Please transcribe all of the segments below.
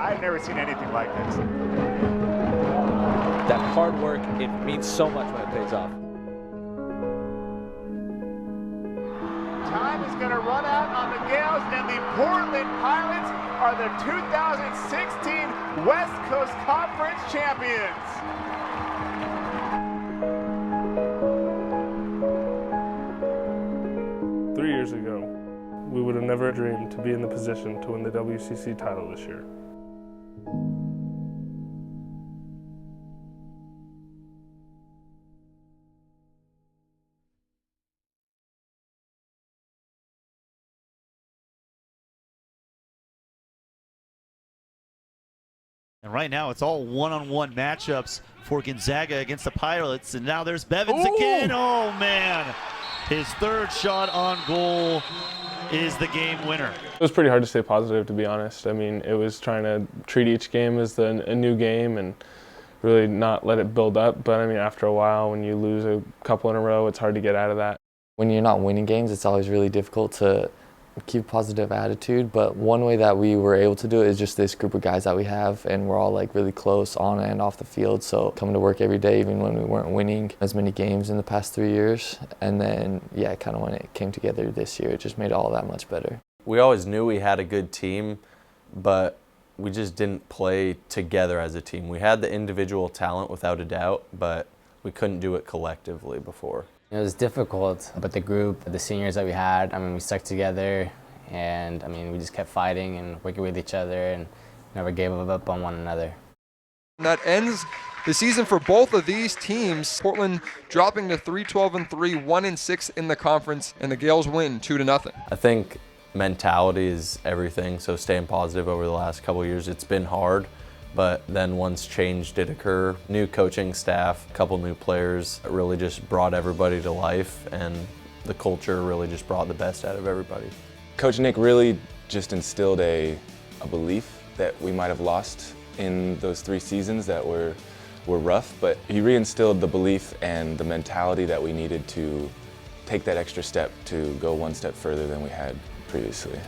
I've never seen anything like this. That hard work, it means so much when it pays off. Time is going to run out on the Gales, and the Portland Pilots are the 2016 West Coast Conference champions. Years ago, we would have never dreamed to be in the position to win the WCC title this year. And right now, it's all one-on-one matchups for Gonzaga against the Pilots. And now there's Bevins again. Oh, man. His third shot on goal is the game winner. It was pretty hard to stay positive, to be honest. I mean, it was trying to treat each game as a new game and really not let it build up. But I mean, after a while, when you lose a couple in a row, it's hard to get out of that. When you're not winning games, it's always really difficult to keep a positive attitude, but one way that we were able to do it is just this group of guys that we have, and we're all like really close on and off the field, so coming to work every day even when we weren't winning as many games in the past 3 years, and then yeah, kind of when it came together this year, it just made it all that much better. We always knew we had a good team, but we just didn't play together as a team. We had the individual talent without a doubt, but we couldn't do it collectively before. It was difficult, but the group, the seniors that we had, I mean, we stuck together, and I mean, we just kept fighting and working with each other and never gave up on one another. That ends the season for both of these teams. Portland dropping to 3-12-3, 1-6 in the conference, and the Gales win 2-0. I think mentality is everything, so staying positive over the last couple of years. It's been hard, but then once change did occur, new coaching staff, a couple new players, it really just brought everybody to life, and the culture really just brought the best out of everybody. Coach Nick really just instilled a belief that we might have lost in those 3 seasons that were rough, but he reinstilled the belief and the mentality that we needed to take that extra step to go one step further than we had previously.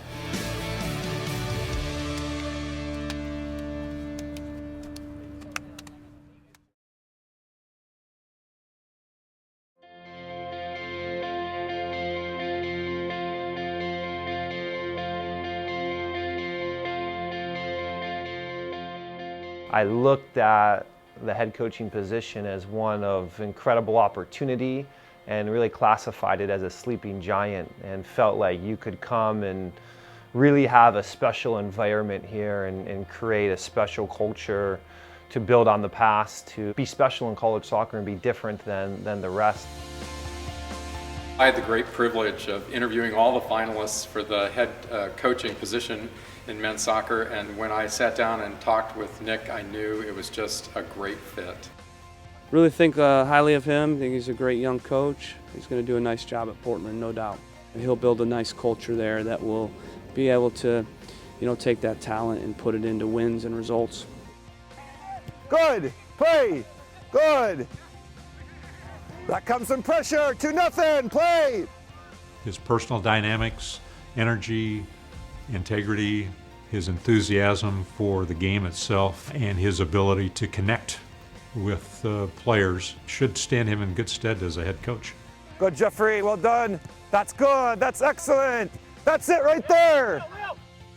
I looked at the head coaching position as one of incredible opportunity and really classified it as a sleeping giant, and felt like you could come and really have a special environment here and create a special culture to build on the past, to be special in college soccer and be different than the rest. I had the great privilege of interviewing all the finalists for the head coaching position in men's soccer, and when I sat down and talked with Nick, I knew it was just a great fit. Really think highly of him. I think he's a great young coach. He's going to do a nice job at Portland, no doubt. And he'll build a nice culture there that will be able to, take that talent and put it into wins and results. Good play, good. That comes some pressure, 2-0, play. His personal dynamics, energy, integrity, his enthusiasm for the game itself, and his ability to connect with players should stand him in good stead as a head coach. Good, Jeffrey, well done. That's good, that's excellent. That's it right there.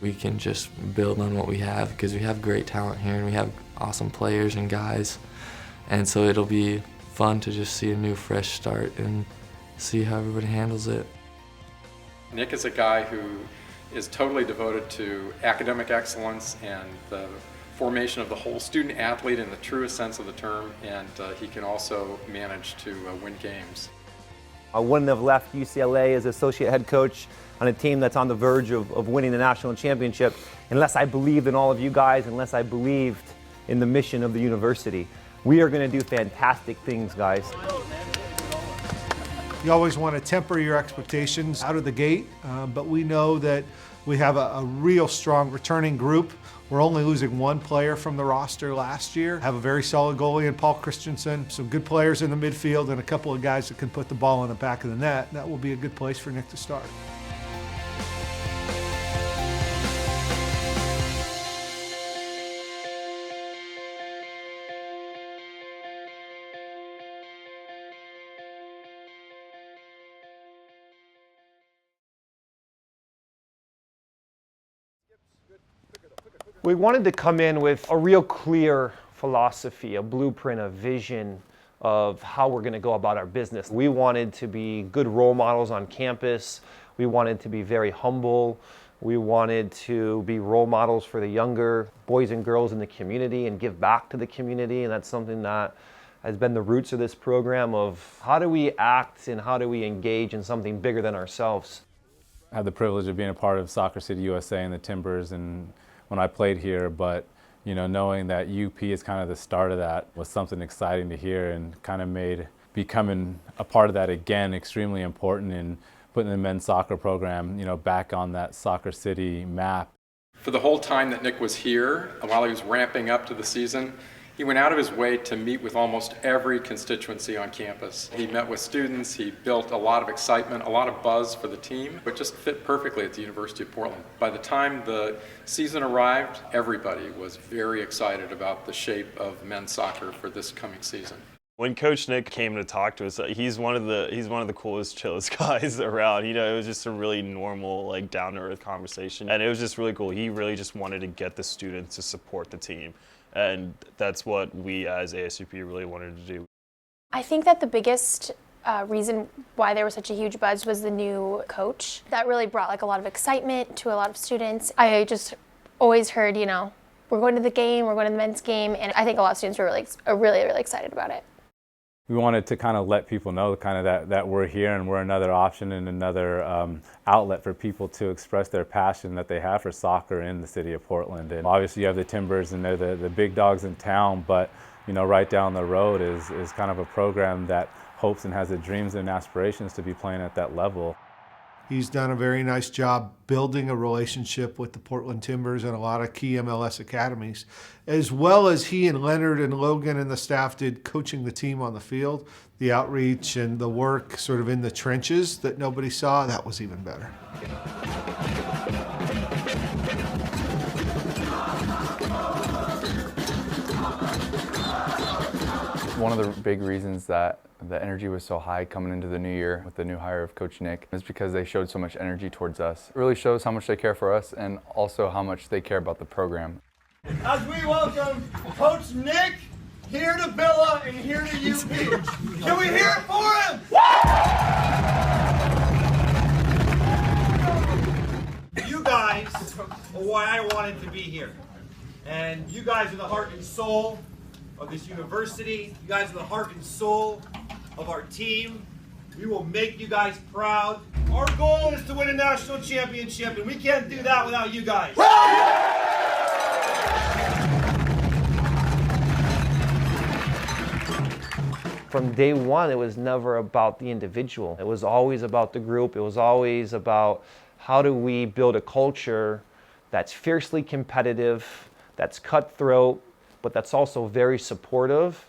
We can just build on what we have because we have great talent here and we have awesome players and guys, and so it'll be fun to just see a new fresh start and see how everybody handles it. Nick is a guy who is totally devoted to academic excellence and the formation of the whole student athlete in the truest sense of the term, and he can also manage to win games. I wouldn't have left UCLA as associate head coach on a team that's on the verge of winning the national championship unless I believed in all of you guys, unless I believed in the mission of the university. We are going to do fantastic things, guys. You always want to temper your expectations out of the gate, but we know that we have a real strong returning group. We're only losing 1 player from the roster last year. Have a very solid goalie in Paul Christensen, some good players in the midfield, and a couple of guys that can put the ball in the back of the net. That will be a good place for Nick to start. We wanted to come in with a real clear philosophy, a blueprint, a vision of how we're going to go about our business. We wanted to be good role models on campus. We wanted to be very humble. We wanted to be role models for the younger boys and girls in the community and give back to the community. And that's something that has been the roots of this program of how do we act and how do we engage in something bigger than ourselves. I had the privilege of being a part of Soccer City USA and the Timbers and when I played here, but you know, knowing that UP is kind of the start of that was something exciting to hear and kind of made becoming a part of that again extremely important in putting the men's soccer program, you know, back on that Soccer City map. For the whole time that Nick was here, while he was ramping up to the season, he went out of his way to meet with almost every constituency on campus. He met with students, he built a lot of excitement, a lot of buzz for the team, but just fit perfectly at the University of Portland. By the time the season arrived, everybody was very excited about the shape of men's soccer for this coming season. When Coach Nick came to talk to us, he's one of the coolest, chillest guys around. You know, it was just a really normal, like down-to-earth conversation, and it was just really cool. He really just wanted to get the students to support the team, and that's what we as ASUP really wanted to do. I think that the biggest reason why there was such a huge buzz was the new coach. That really brought like a lot of excitement to a lot of students. I just always heard, you know, we're going to the game, we're going to the men's game, and I think a lot of students were really excited about it. We wanted to kind of let people know kind of that we're here and we're another option and another outlet for people to express their passion that they have for soccer in the city of Portland. And obviously you have the Timbers and they're the big dogs in town, but you know, right down the road is kind of a program that hopes and has the dreams and aspirations to be playing at that level. He's done a very nice job building a relationship with the Portland Timbers and a lot of key MLS academies, as well as he and Leonard and Logan and the staff did coaching the team on the field. The outreach and the work sort of in the trenches that nobody saw, that was even better. One of the big reasons that the energy was so high coming into the new year with the new hire of Coach Nick is because they showed so much energy towards us. It really shows how much they care for us and also how much they care about the program. As we welcome Coach Nick here to Villa and here to UP. Can we hear it for him? You guys are why I wanted to be here. And you guys are the heart and soul of this university. You guys are the heart and soul of our team. We will make you guys proud. Our goal is to win a national championship, and we can't do that without you guys. From day one, it was never about the individual. It was always about the group. It was always about how do we build a culture that's fiercely competitive, that's cutthroat, but that's also very supportive,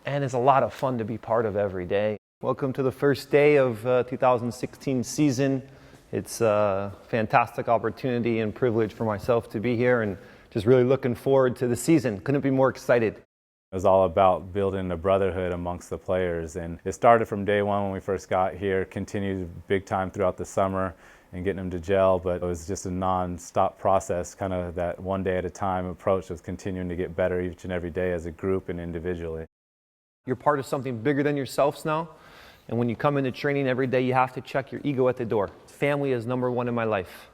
and is a lot of fun to be part of every day. Welcome to the first day of 2016 season. It's a fantastic opportunity and privilege for myself to be here and just really looking forward to the season. Couldn't be more excited. It was all about building a brotherhood amongst the players, and it started from day one when we first got here, continued big time throughout the summer and getting them to gel, but it was just a non-stop process, kind of that one day at a time approach of continuing to get better each and every day as a group and individually. You're part of something bigger than yourselves now, and when you come into training every day, you have to check your ego at the door. Family is number one in my life.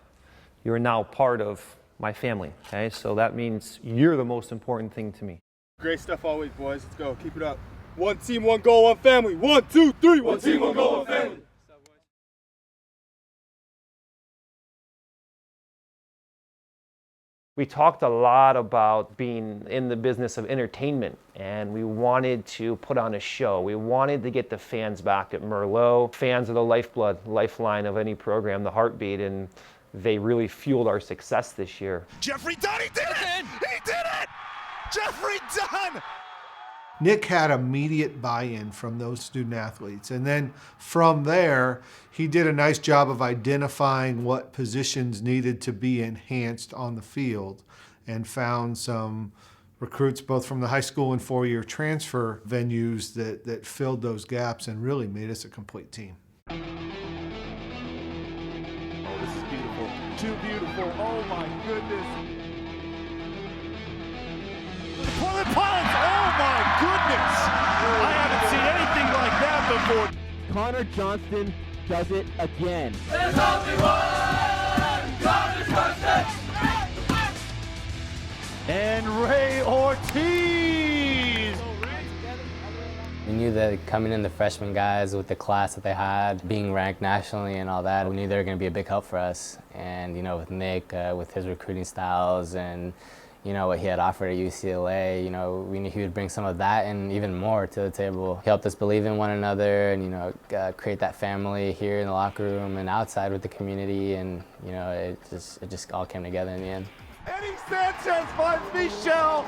You are now part of my family, okay? So that means you're the most important thing to me. Great stuff always, boys. Let's go. Keep it up. One team, one goal, one family. 1, 2, 3. One team, one goal, one family. We talked a lot about being in the business of entertainment, and we wanted to put on a show. We wanted to get the fans back at Merlot. Fans are the lifeblood, lifeline of any program, the heartbeat, and they really fueled our success this year. Jeffrey Dunn, he did it! He did it! Jeffrey Dunn! Nick had immediate buy-in from those student athletes. And then from there, he did a nice job of identifying what positions needed to be enhanced on the field and found some recruits both from the high school and four-year transfer venues that filled those gaps and really made us a complete team. Oh, this is beautiful. Too beautiful. Oh, my goodness. Portland Pilots! Oh my goodness! I haven't seen anything like that before. Connor Johnston does it again. There's only one Connor Johnston! And Ray Ortiz! We knew that coming in, the freshman guys with the class that they had, being ranked nationally and all that, we knew they were going to be a big help for us. And, you know, with Nick, with his recruiting styles and, you know, what he had offered at UCLA, you know, we knew he would bring some of that and even more to the table. He helped us believe in one another and, you know, create that family here in the locker room and outside with the community. And, you know, it just all came together in the end. Eddie Sanchez finds Michel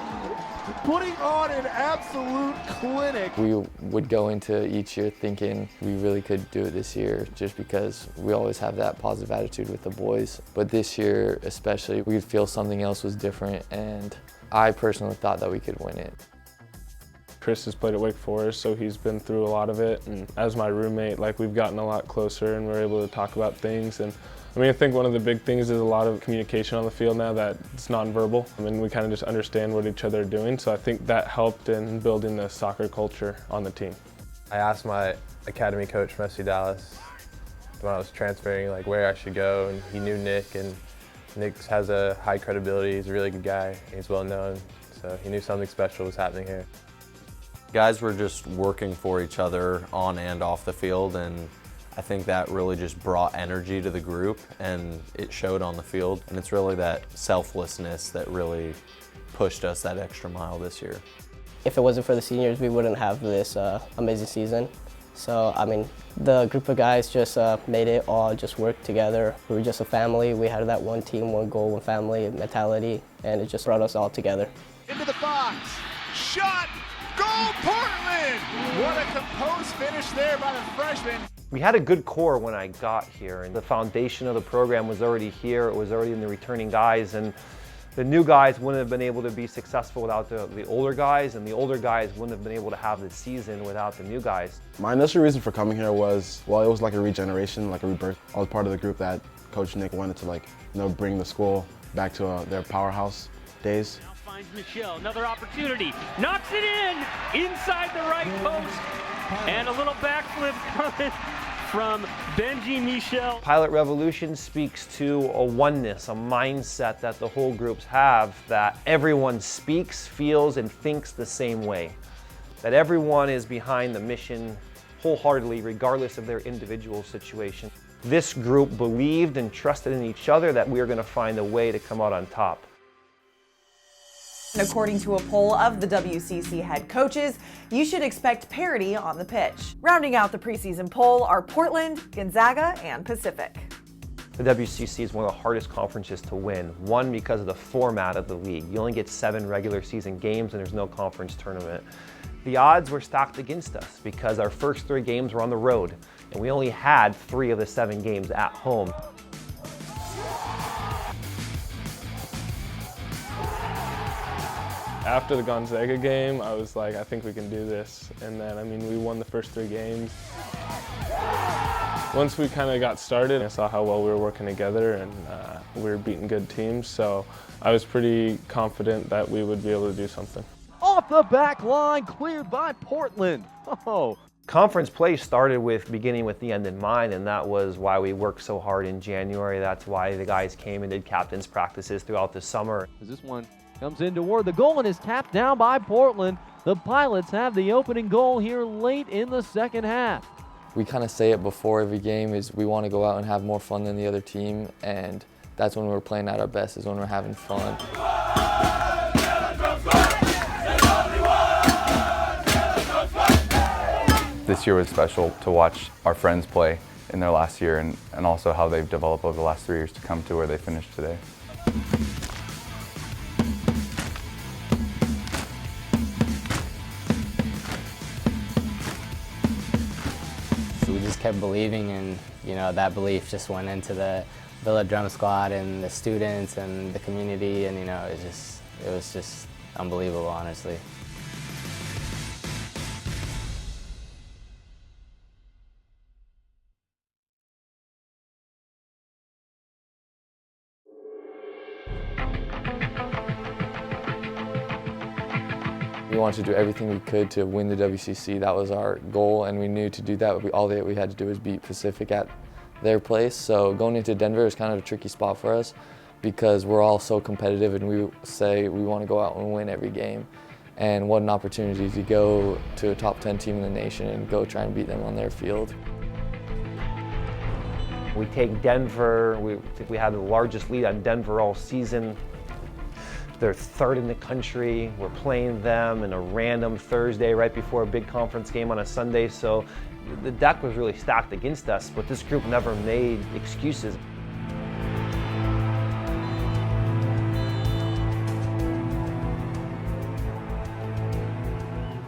putting on an absolute clinic. We would go into each year thinking we really could do it this year just because we always have that positive attitude with the boys. But this year especially, we feel something else was different, and I personally thought that we could win it. Chris has played at Wake Forest, so he's been through a lot of it. And as my roommate, like, we've gotten a lot closer and we're able to talk about things. And I mean, I think one of the big things is a lot of communication on the field now that it's nonverbal. I mean, we kind of just understand what each other are doing. So I think that helped in building the soccer culture on the team. I asked my academy coach from SC Dallas when I was transferring, like, where I should go, and he knew Nick, and Nick has a high credibility. He's a really good guy. He's well known, so he knew something special was happening here. Guys were just working for each other on and off the field, and I think that really just brought energy to the group, and it showed on the field. And it's really that selflessness that really pushed us that extra mile this year. If it wasn't for the seniors, we wouldn't have this amazing season. So, I mean, the group of guys just made it all just work together. We were just a family. We had that one team, one goal, one family mentality, and it just brought us all together. Into the box, shot, goal, Portland! What a composed finish there by the freshman. We had a good core when I got here, and the foundation of the program was already here. It was already in the returning guys, and the new guys wouldn't have been able to be successful without the older guys, and the older guys wouldn't have been able to have the season without the new guys. My initial reason for coming here was, well, it was like a regeneration, like a rebirth. I was part of the group that Coach Nick wanted to, like, you know, bring the school back to their powerhouse days. Now finds Michel, another opportunity, knocks it inside the right post, and a little backflip coming from Benji Michel. Pilot Revolution speaks to a oneness, a mindset that the whole groups have, that everyone speaks, feels, and thinks the same way. That everyone is behind the mission wholeheartedly, regardless of their individual situation. This group believed and trusted in each other that we were going to find a way to come out on top. According to a poll of the WCC head coaches, you should expect parity on the pitch. Rounding out the preseason poll are Portland, Gonzaga, and Pacific. The WCC is one of the hardest conferences to win. One, because of the format of the league. You only get 7 regular season games and there's no conference tournament. The odds were stacked against us because our first 3 games were on the road, and we only had 3 of the 7 games at home. After the Gonzaga game, I was like, I think we can do this. And then, I mean, we won the first 3 games. Once we kind of got started, I saw how well we were working together, and we were beating good teams. So I was pretty confident that we would be able to do something. Off the back line, cleared by Portland. Oh. Conference play started with beginning with the end in mind, and that was why we worked so hard in January. That's why the guys came and did captain's practices throughout the summer. This one comes in toward the goal and is tapped down by Portland. The Pilots have the opening goal here late in the second half. We kind of say it before every game is we want to go out and have more fun than the other team, and that's when we're playing at our best, is when we're having fun. This year was special to watch our friends play in their last year, and also how they've developed over the last 3 years to come to where they finished today. We just kept believing, and you know, that belief just went into the Villa Drum Squad and the students and the community, and you know, it was just unbelievable, honestly. We wanted to do everything we could to win the WCC. That was our goal, and we knew to do that, all that we had to do was beat Pacific at their place. So going into Denver is kind of a tricky spot for us because we're all so competitive and we say we want to go out and win every game. And what an opportunity to go to a top 10 team in the nation and go try and beat them on their field. We take Denver, I think we had the largest lead on Denver all season. They're third in the country. We're playing them in a random Thursday right before a big conference game on a Sunday. So the deck was really stacked against us, but this group never made excuses.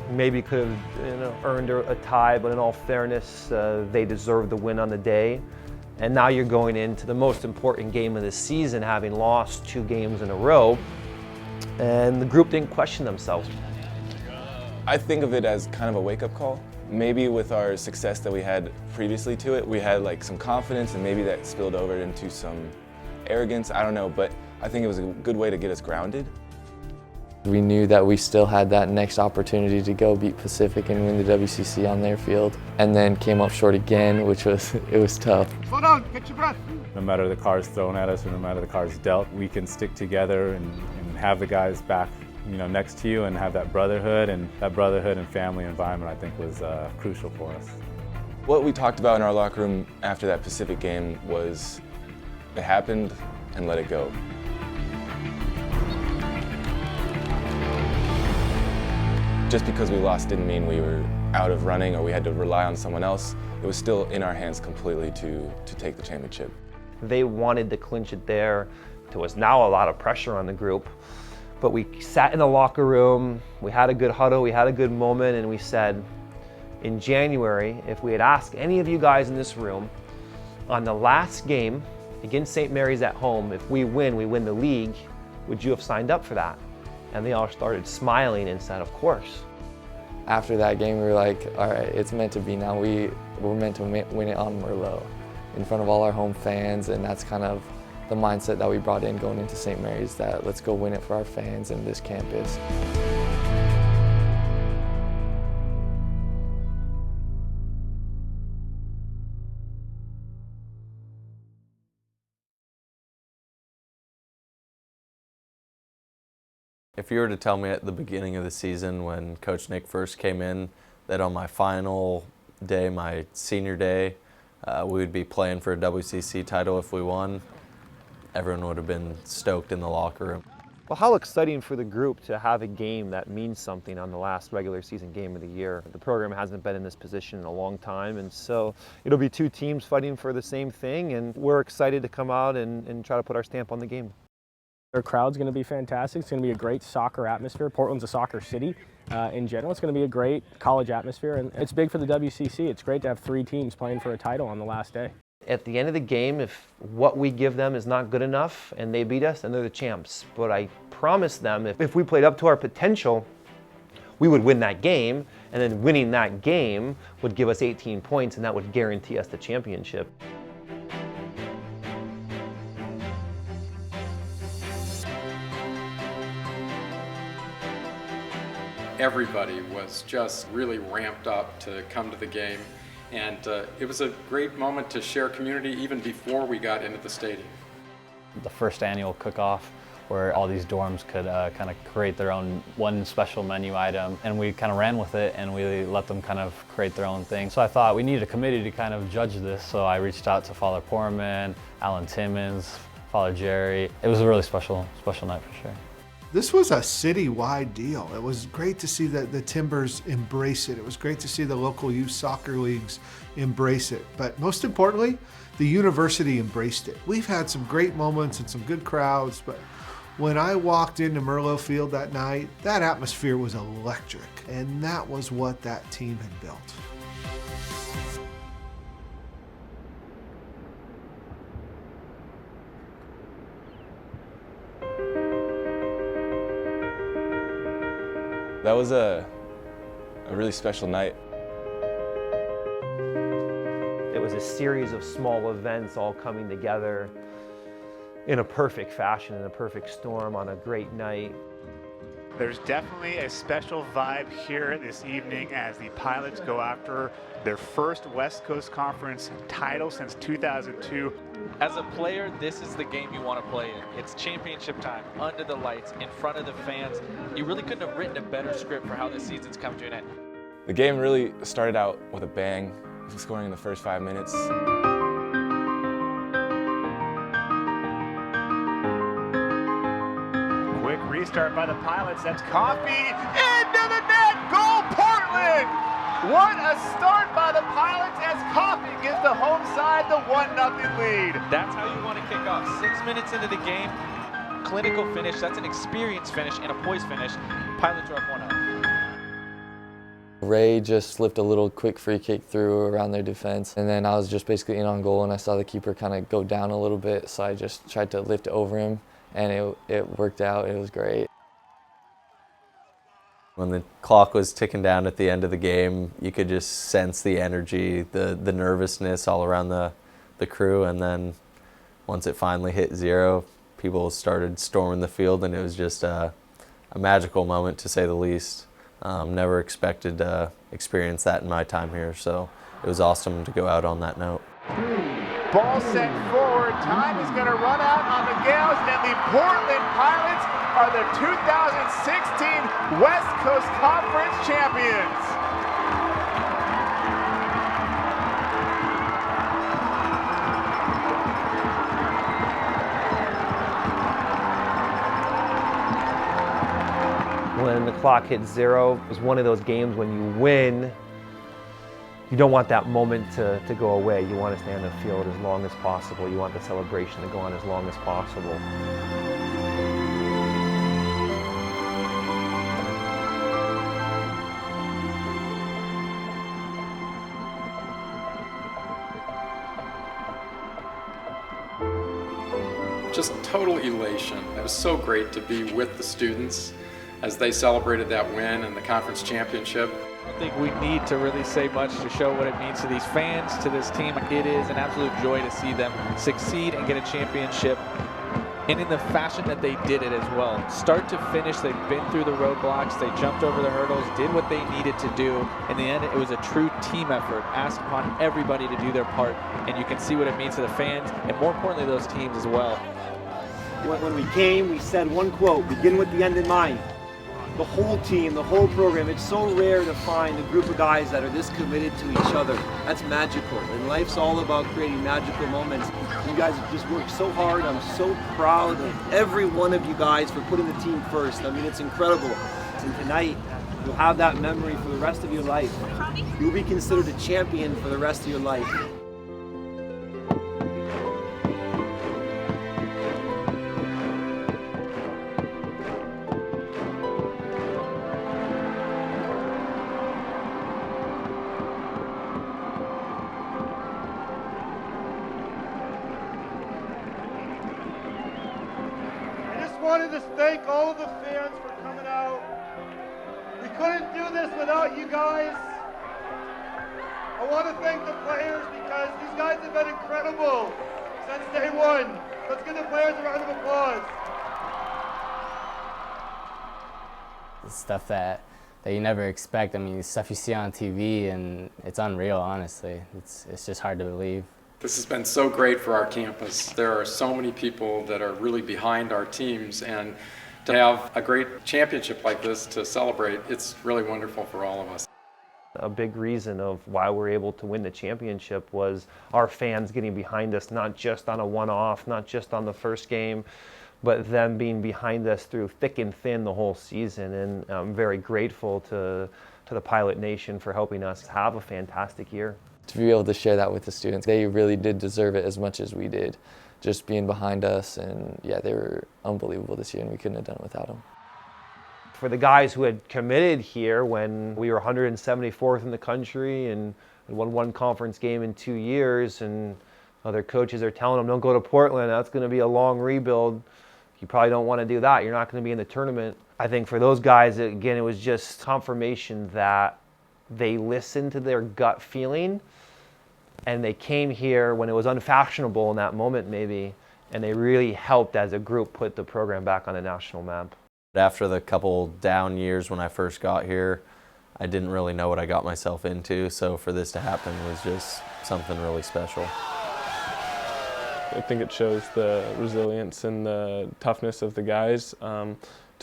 Maybe could have earned a tie, but in all fairness, they deserved the win on the day. And now you're going into the most important game of the season, having lost 2 games in a row, and the group didn't question themselves. I think of it as kind of a wake-up call. Maybe with our success that we had previously to it, we had like some confidence, and maybe that spilled over into some arrogance, I don't know, but I think it was a good way to get us grounded. We knew that we still had that next opportunity to go beat Pacific and win the WCC on their field, and then came up short again, which was, it was tough. Slow down, get your breath. No matter the cards thrown at us or no matter the cards dealt, we can stick together and have the guys back, next to you and have that brotherhood and family environment, I think, was crucial for us. What we talked about in our locker room after that Pacific game was, it happened and let it go. Just because we lost didn't mean we were out of running or we had to rely on someone else. It was still in our hands completely to take the championship. They wanted to clinch it there. There was now a lot of pressure on the group, but we sat in the locker room, we had a good huddle, we had a good moment, and we said, in January, if we had asked any of you guys in this room on the last game against St. Mary's at home, if we win the league, would you have signed up for that? And they all started smiling and said, of course. After that game, we were like, all right, it's meant to be now. We're meant to win it on Merlot in front of all our home fans, and that's kind of the mindset that we brought in going into St. Mary's, that let's go win it for our fans and this campus. If you were to tell me at the beginning of the season when Coach Nick first came in that on my final day, my senior day, we would be playing for a WCC title if we won, everyone would have been stoked in the locker room. Well, how exciting for the group to have a game that means something on the last regular season game of the year. The program hasn't been in this position in a long time, and so it'll be 2 teams fighting for the same thing, and we're excited to come out and try to put our stamp on the game. Our crowd's going to be fantastic. It's going to be a great soccer atmosphere. Portland's a soccer city in general. It's going to be a great college atmosphere, and it's big for the WCC. It's great to have 3 teams playing for a title on the last day. At the end of the game, if what we give them is not good enough and they beat us, then they're the champs. But I promise them if we played up to our potential, we would win that game, and then winning that game would give us 18 points, and that would guarantee us the championship. Everybody was just really ramped up to come to the game, and it was a great moment to share community even before we got into the stadium. The first annual cook-off where all these dorms could kind of create their own one special menu item, and we kind of ran with it and we let them kind of create their own thing. So I thought we needed a committee to kind of judge this, so I reached out to Father Poorman, Alan Timmons, Father Jerry. It was a really special night for sure. This was a citywide deal. It was great to see that the Timbers embrace it. It was great to see the local youth soccer leagues embrace it. But most importantly, the university embraced it. We've had some great moments and some good crowds, but when I walked into Merlot Field that night, that atmosphere was electric, and that was what that team had built. That was a really special night. It was a series of small events all coming together in a perfect fashion, in a perfect storm on a great night. There's definitely a special vibe here this evening as the Pilots go after their first West Coast Conference title since 2002. As a player, this is the game you want to play in. It's championship time, under the lights, in front of the fans. You really couldn't have written a better script for how this season's come to an end. The game really started out with a bang, scoring in the first 5 minutes. Quick restart by the Pilots. That's Coffee into the net. Goal, Portland! What a start by the Pilots as Coffee gives the home side the 1-0 lead. That's how you want to kick off. 6 minutes into the game, clinical finish. That's an experienced finish and a poised finish. Pilots are up 1-0. Ray just slipped a little quick free kick through around their defense, and then I was just basically in on goal, and I saw the keeper kind of go down a little bit, so I just tried to lift over him, and it worked out. It was great. When the clock was ticking down at the end of the game, you could just sense the energy, the nervousness all around the crew, and then once it finally hit 0, people started storming the field, and it was just a magical moment, to say the least. Never expected to experience that in my time here, so it was awesome to go out on that note. Ball sent forward. Time is going to run out on the Gales, and the Portland Pilots are the 2016 West Coast Conference champions. When the clock hit 0, it was one of those games when you win, you don't want that moment to go away. You want to stay on the field as long as possible. You want the celebration to go on as long as possible. Just total elation. It was so great to be with the students as they celebrated that win and the conference championship. I don't think we need to really say much to show what it means to these fans, to this team. It is an absolute joy to see them succeed and get a championship, and in the fashion that they did it as well. Start to finish, they've been through the roadblocks, they jumped over the hurdles, did what they needed to do. In the end, it was a true team effort, asked upon everybody to do their part, and you can see what it means to the fans, and more importantly, those teams as well. When we came, we said one quote, begin with the end in mind. The whole team, the whole program, it's so rare to find a group of guys that are this committed to each other. That's magical, and life's all about creating magical moments. You guys have just worked so hard. I'm so proud of every one of you guys for putting the team first. I mean, it's incredible. And tonight, you'll have that memory for the rest of your life. You'll be considered a champion for the rest of your life. I wanted to thank all of the fans for coming out. We couldn't do this without you guys. I want to thank the players because these guys have been incredible since day one. Let's give the players a round of applause. It's stuff that you never expect. I mean, stuff you see on TV, and it's unreal, honestly. It's just hard to believe. This has been so great for our campus. There are so many people that are really behind our teams, and to have a great championship like this to celebrate, it's really wonderful for all of us. A big reason of why we're able to win the championship was our fans getting behind us, not just on a one-off, not just on the first game, but them being behind us through thick and thin the whole season. And I'm very grateful to the Pilot Nation for helping us have a fantastic year. To be able to share that with the students, they really did deserve it as much as we did. Just being behind us, and yeah, they were unbelievable this year, and we couldn't have done it without them. For the guys who had committed here when we were 174th in the country and won one conference game in 2 years, and other coaches are telling them, don't go to Portland, that's going to be a long rebuild. You probably don't want to do that. You're not going to be in the tournament. I think for those guys, again, it was just confirmation that they listened to their gut feeling, and they came here when it was unfashionable in that moment maybe, and they really helped as a group put the program back on the national map. After the couple down years when I first got here, I didn't really know what I got myself into, so for this to happen was just something really special. I think it shows the resilience and the toughness of the guys to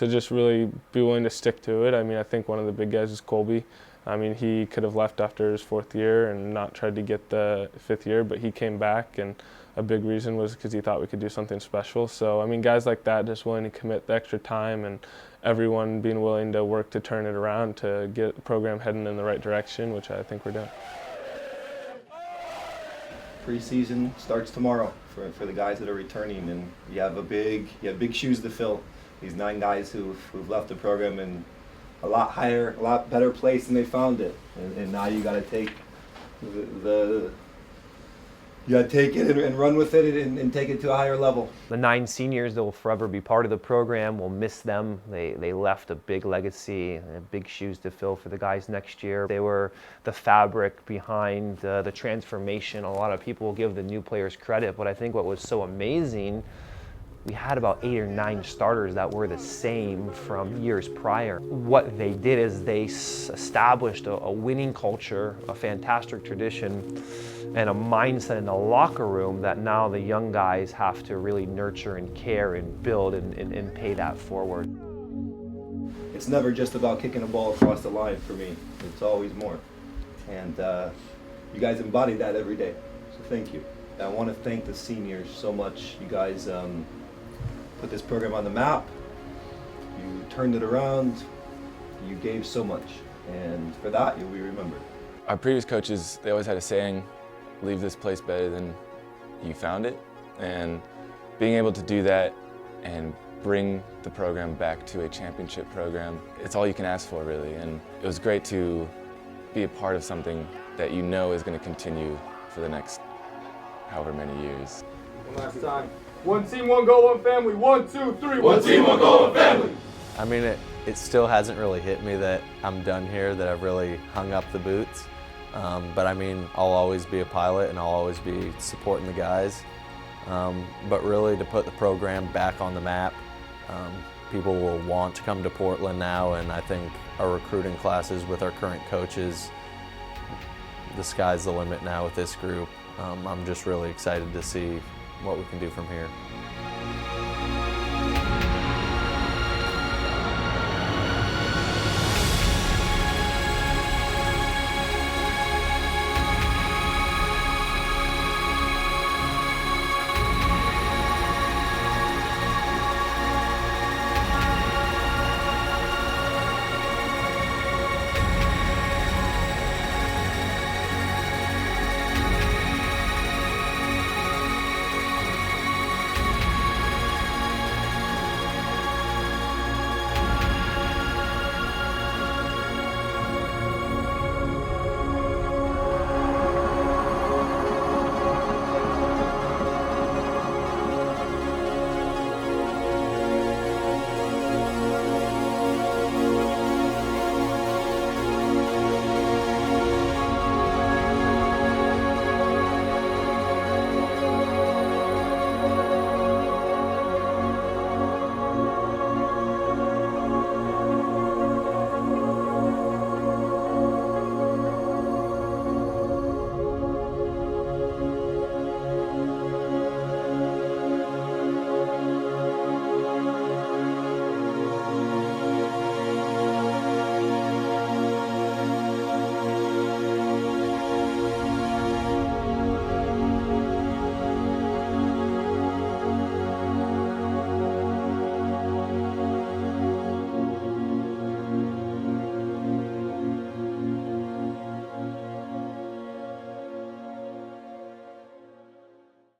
just really be willing to stick to it. I mean, I think one of the big guys is Colby. I mean, he could have left after his 4th year and not tried to get the 5th year, but he came back, and a big reason was because he thought we could do something special. So, I mean, guys like that just willing to commit the extra time, and everyone being willing to work to turn it around to get the program heading in the right direction, which I think we're doing. Preseason starts tomorrow for the guys that are returning, and you have big shoes to fill. These 9 guys who've left the program in a lot higher, a lot better place than they found it, and now you got to take you got to take it and run with it and take it to a higher level. The 9 seniors that will forever be part of the program, we'll miss them. They left a big legacy, big shoes to fill for the guys next year. They were the fabric behind the transformation. A lot of people will give the new players credit, but I think what was so amazing, we had about 8 or 9 starters that were the same from years prior. What they did is they established a winning culture, a fantastic tradition, and a mindset in the locker room that now the young guys have to really nurture and care and build and pay that forward. It's never just about kicking a ball across the line for me. It's always more. And you guys embody that every day, so thank you. I want to thank the seniors so much. You guys put this program on the map, you turned it around, you gave so much, and for that you'll be remembered. Our previous coaches, they always had a saying, leave this place better than you found it, and being able to do that and bring the program back to a championship program, it's all you can ask for really, and it was great to be a part of something that you know is going to continue for the next however many years. One last time. 1 team, 1 goal, 1 family. 1, 2, 3. 1 team, 1 goal, 1 family. I mean, it still hasn't really hit me that I'm done here, that I've really hung up the boots. But I mean, I'll always be a pilot and I'll always be supporting the guys. But really to put the program back on the map, people will want to come to Portland now, and I think our recruiting classes with our current coaches, the sky's the limit now with this group. I'm just really excited to see what we can do from here.